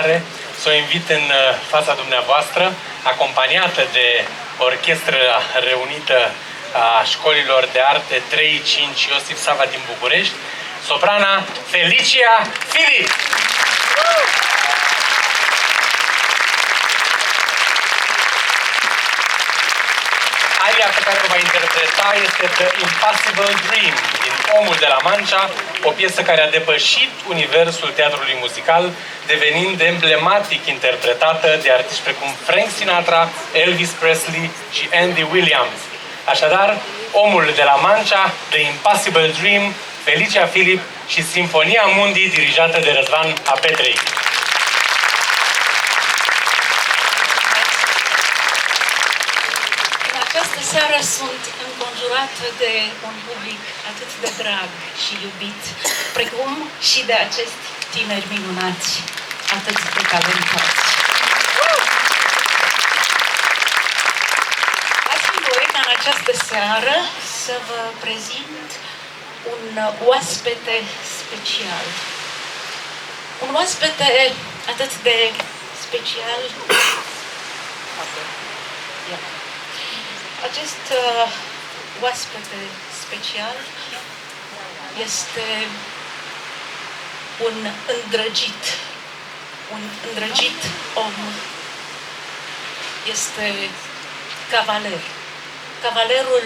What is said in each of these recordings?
onoare să o invit în fața dumneavoastră, acompaniată de orchestra reunită a școlilor de arte 3-5 Iosif Sava din București, soprana Felicia Filip. Aria pe care o va interpreta este The Impossible Dream din Omul de la Mancha, o piesă care a depășit universul teatrului muzical, devenind emblematic interpretată de artiști precum Frank Sinatra, Elvis Presley și Andy Williams. Așadar, Omul de la Mancha, The Impossible Dream, Felicia Filip și Sinfonia Mundi, dirijată de Răzvan Apetrei. Această seară sunt înconjurată de un public atât de drag și iubit, precum și de acești tineri minunați, atât de talentați. Dați-mi voie ca în această seară să vă prezint un oaspete special. Un oaspete atât de special. Acest oaspete special este un îndrăgit om. Este cavalerul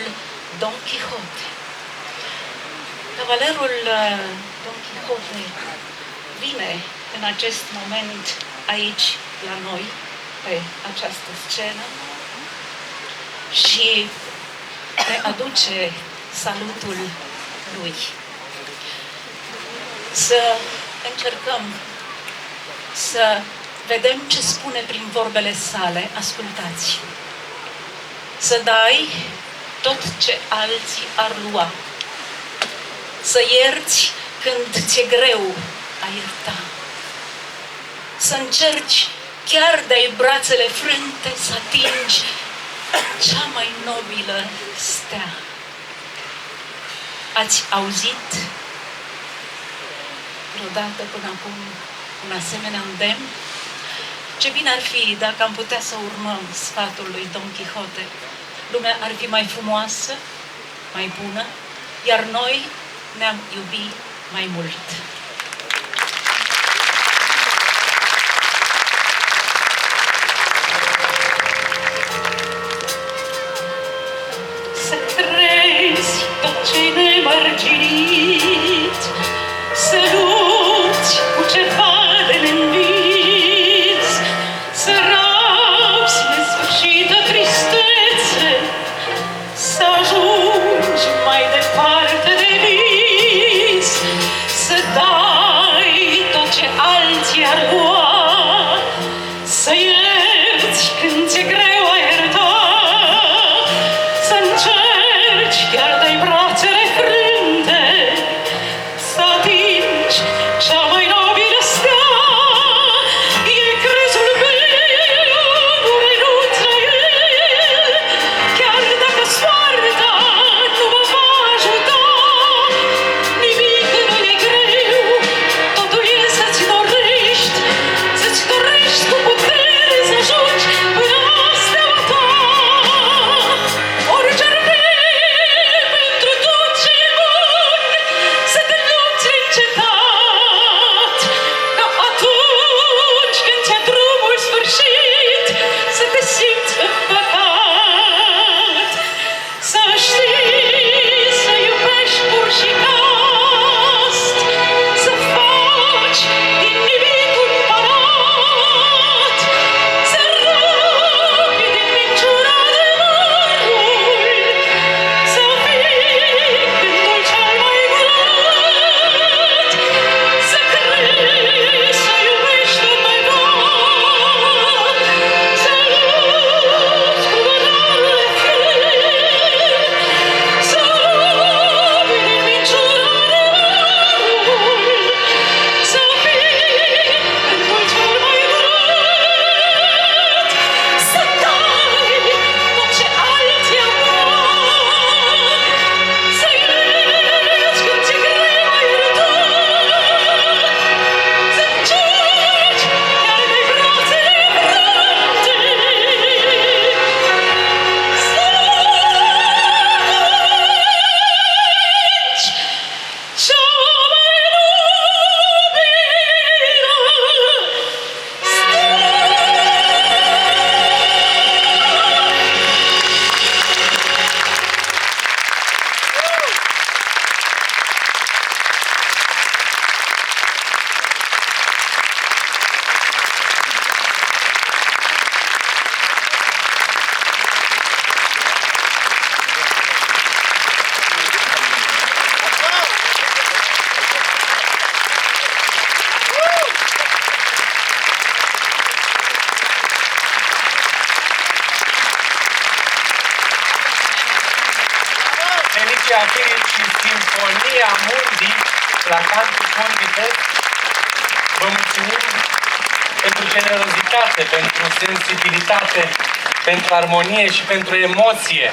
Don Quixote. Cavalerul Don Quixote vine în acest moment aici la noi, pe această scenă, și ne aduce salutul lui. Să încercăm să vedem ce spune prin vorbele sale. Ascultați. Să dai tot ce alții ar lua. Să ierți când ți-e greu a ierta. Să încerci chiar de-ai brațele frânte să atingi cea mai nobilă stea. Ați auzit vreodată până acum un asemenea îndemn? Ce bine ar fi dacă am putea să urmăm sfatul lui Don Quixote. Lumea ar fi mai frumoasă, mai bună, iar noi ne-am iubit mai mult. Ce nemărginit, să lupți cu ceva de neînvins, să rabzi nesfârșită tristețe, să ajungi mai departe de vis, să dai Amundi la Cantus Condite. Vă mulțumim pentru generozitate, pentru sensibilitate, pentru armonie și pentru emoție.